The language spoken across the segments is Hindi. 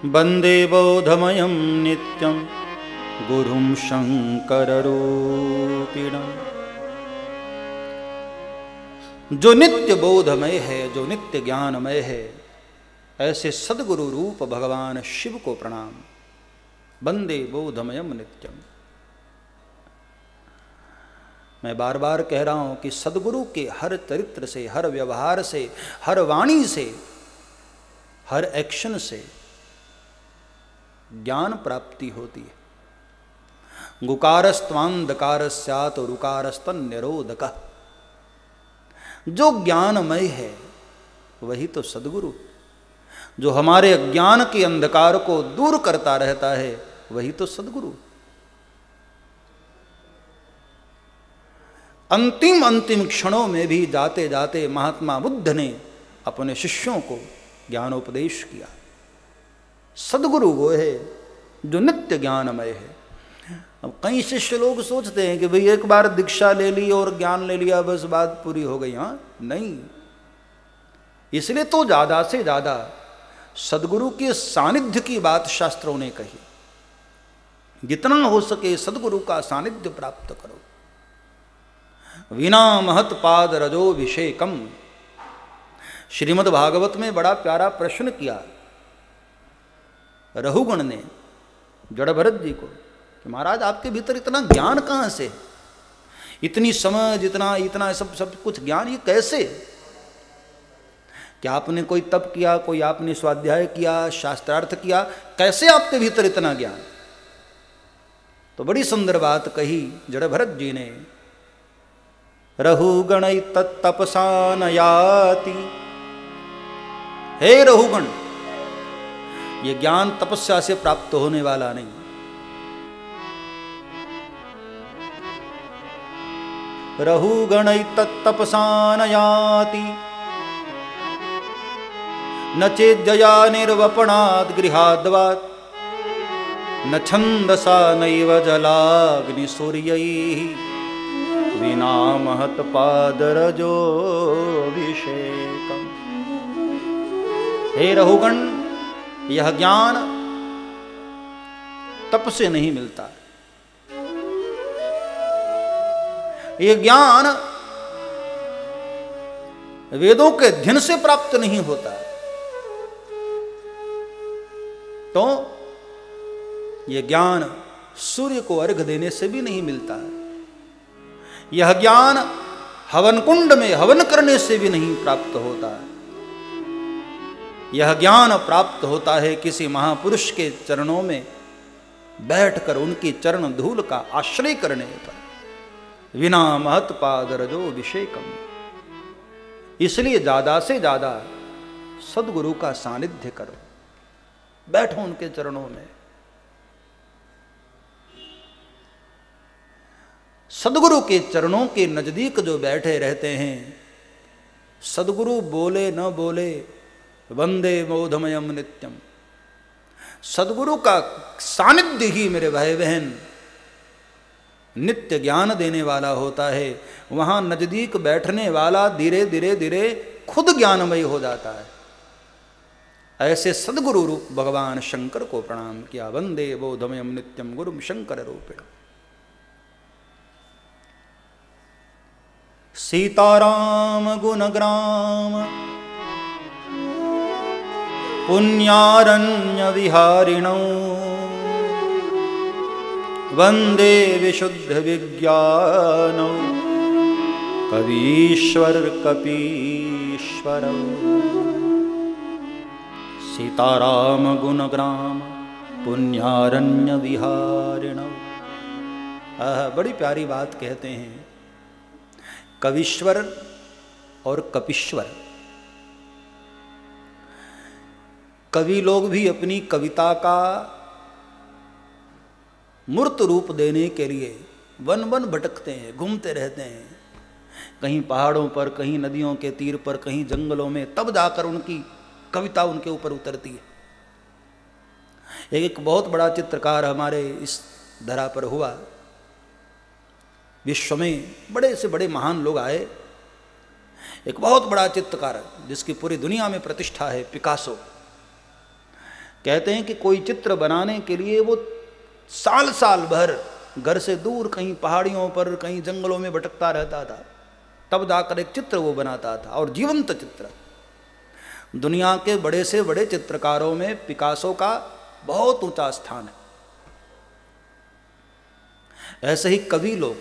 वंदे बौद्धमयं नित्यं गुरुं शंकररूपिणम्। जो नित्य बोधमय है, जो नित्य ज्ञानमय है, ऐसे सद्गुरु रूप भगवान शिव को प्रणाम। वंदे बोधमयम नित्यम। मैं बार बार कह रहा हूं कि सद्गुरु के हर चरित्र से, हर व्यवहार से, हर वाणी से, हर एक्शन से ज्ञान प्राप्ति होती है। गुकारस्त्वांधकारस्यात् रुकारस्तन्निरोधकः। जो ज्ञानमय है वही तो सद्गुरु। जो हमारे अज्ञान के अंधकार को दूर करता रहता है वही तो सद्गुरु। अंतिम क्षणों में भी जाते जाते महात्मा बुद्ध ने अपने शिष्यों को ज्ञानोपदेश किया। सद्गुरु वो है जो नित्य ज्ञानमय है। अब कई शिष्य लोग सोचते हैं कि भाई एक बार दीक्षा ले ली और ज्ञान ले लिया, बस बात पूरी हो गई। हाँ, नहीं। इसलिए तो ज्यादा से ज्यादा सद्गुरु के सानिध्य की बात शास्त्रों ने कही। जितना हो सके सद्गुरु का सानिध्य प्राप्त करो। विना महत पाद रजोभिषेकम। श्रीमद् भागवत में बड़ा प्यारा प्रश्न किया रहुगण ने जड़भरत जी को कि महाराज आपके भीतर इतना ज्ञान कहाँ से, इतनी समझ, इतना सब कुछ ज्ञान, ये कैसे? क्या आपने कोई तप किया, कोई आपने स्वाध्याय किया, शास्त्रार्थ किया, कैसे आपके भीतर इतना ज्ञान? तो बड़ी सुंदर बात कही जड़भरत जी ने। रहुगण तत्तपसा न याति। हे रहुगण, ये ज्ञान तपस्या से प्राप्त होने वाला नहीं। रहुगण तत्तपसा न याति न चेज्जया निर्वपणाद् गृहाद्वात् न छन्दसा नैव जलाग्निसूर्यैः विना महत्पादरजोऽभिषेकम्। हे रहुगण, यह ज्ञान तप से नहीं मिलता। यह ज्ञान वेदों के अध्ययन से प्राप्त नहीं होता। तो यह ज्ञान सूर्य को अर्घ देने से भी नहीं मिलता है। यह ज्ञान हवन कुंड में हवन करने से भी नहीं प्राप्त होता है। यह ज्ञान प्राप्त होता है किसी महापुरुष के चरणों में बैठकर उनकी चरण धूल का आश्रय करने पर। विना महत्पाद रजोभिषेकम। इसलिए ज्यादा से ज्यादा सद्गुरु का सानिध्य करो, बैठो उनके चरणों में। सद्गुरु के चरणों के नजदीक जो बैठे रहते हैं, सद्गुरु बोले न बोले वंदे बोधमयम नित्यम। सद्गुरु का सानिध्य ही मेरे भाई बहन नित्य ज्ञान देने वाला होता है। वहां नजदीक बैठने वाला धीरे धीरे धीरे खुद ज्ञानमय हो जाता है। ऐसे सद्गुरु रूप भगवान शंकर को प्रणाम किया। वंदे बोधमयम नित्यम गुरुम शंकर रूपिण। सीताराम गुणग्राम पुण्यारण्य विहारिणौ वंदे विशुद्ध विज्ञानौ कवीश्वर कपीश्वरौ। सीताराम गुणग्राम पुण्यारण्य विहारिणौ। बड़ी प्यारी बात कहते हैं। कवीश्वर और कपीश्वर, कवि लोग भी अपनी कविता का मूर्त रूप देने के लिए वन वन भटकते हैं, घूमते रहते हैं। कहीं पहाड़ों पर, कहीं नदियों के तीर पर, कहीं जंगलों में, तब जाकर उनकी कविता उनके ऊपर उतरती है। एक बहुत बड़ा चित्रकार हमारे इस धरा पर हुआ। विश्व में बड़े से बड़े महान लोग आए। एक बहुत बड़ा चित्रकार जिसकी पूरी दुनिया में प्रतिष्ठा है, पिकासो। कहते हैं कि कोई चित्र बनाने के लिए वो साल साल भर घर से दूर कहीं पहाड़ियों पर, कहीं जंगलों में भटकता रहता था, तब जाकर एक चित्र वो बनाता था, और जीवंत चित्र। दुनिया के बड़े से बड़े चित्रकारों में पिकासो का बहुत ऊंचा स्थान है। ऐसे ही कवि लोग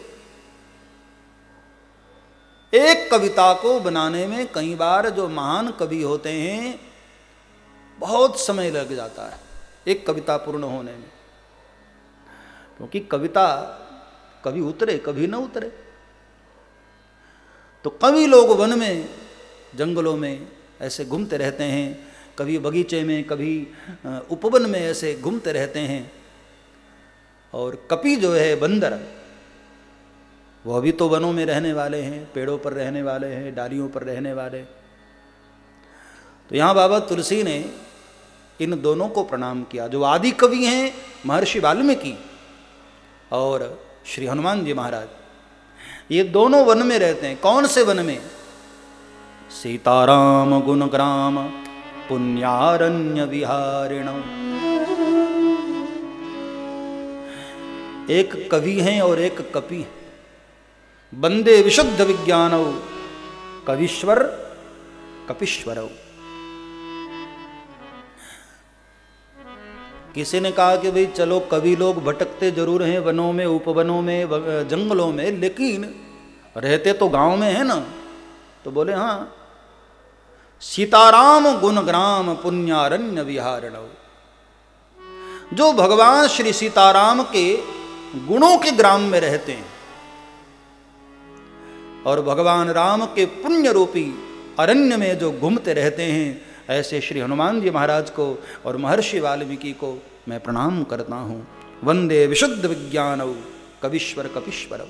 एक कविता को बनाने में कई बार जो महान कवि होते हैं बहुत समय लग जाता है एक कविता पूर्ण होने में, क्योंकि कविता कभी उतरे कभी न उतरे। तो कवि लोग वन में, जंगलों में ऐसे घूमते रहते हैं, कभी बगीचे में, कभी उपवन में ऐसे घूमते रहते हैं। और कपि जो है बंदर, वह भी तो वनों में रहने वाले हैं, पेड़ों पर रहने वाले हैं, डालियों पर रहने वाले। तो यहाँ बाबा तुलसी ने इन दोनों को प्रणाम किया, जो आदि कवि हैं महर्षि वाल्मीकि और श्री हनुमान जी महाराज। ये दोनों वन में रहते हैं। कौन से वन में? सीताराम गुणग्राम पुण्यारण्य विहारिण। एक कवि हैं और एक कपि हैं। बंदे विशुद्ध विज्ञानौ कवीश्वर कपीश्वरौ। किसी ने कहा कि भाई चलो कवि लोग भटकते जरूर हैं वनों में, उपवनों में, जंगलों में, लेकिन रहते तो गांव में है ना। तो बोले हाँ, सीताराम गुणग्राम पुण्यारण्य विहारिणौ। जो भगवान श्री सीताराम के गुणों के ग्राम में रहते हैं और भगवान राम के पुण्य रूपी अरण्य में जो घूमते रहते हैं, ऐसे श्री हनुमान जी महाराज को और महर्षि वाल्मीकि को मैं प्रणाम करता हूं। वंदे विशुद्ध विज्ञानौ कवीश्वर कपीश्वरौ।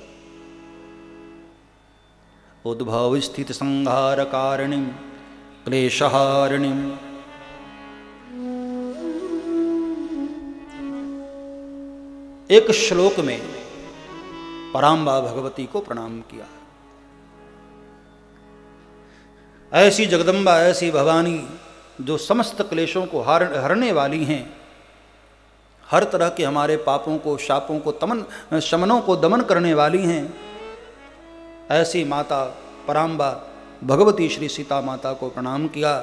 उद्भव स्थित संहार कारिणीं क्लेशहारिणीं। एक श्लोक में पराम्बा भगवती को प्रणाम किया। ऐसी जगदम्बा, ऐसी भवानी जो समस्त क्लेशों को हरने वाली हैं, हर तरह के हमारे पापों को, शापों को, शमनों को दमन करने वाली हैं, ऐसी माता पराम्बा भगवती श्री सीता माता को प्रणाम किया।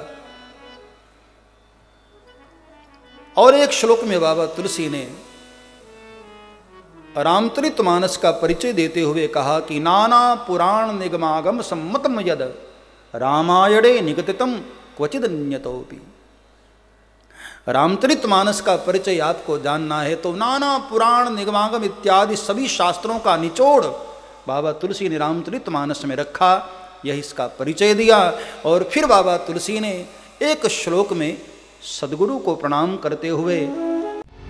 और एक श्लोक में बाबा तुलसी ने रामचरितमानस का परिचय देते हुए कहा कि नाना पुराण निगमागम सम्मतम यद रामायणे निगदितम क्वचिदन्यतोपि। रामचरितमानस का परिचय आपको जानना है तो नाना पुराण निगमागम इत्यादि सभी शास्त्रों का निचोड़ बाबा तुलसी ने रामचरितमानस में रखा। यह इसका परिचय दिया। और फिर बाबा तुलसी ने एक श्लोक में सद्गुरु को प्रणाम करते हुए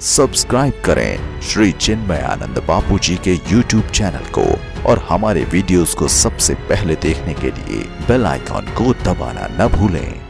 सब्सक्राइब करें श्री चिन्मयानंद बापू जी के YouTube चैनल को और हमारे वीडियोस को सबसे पहले देखने के लिए बेल आइकॉन को दबाना न भूलें।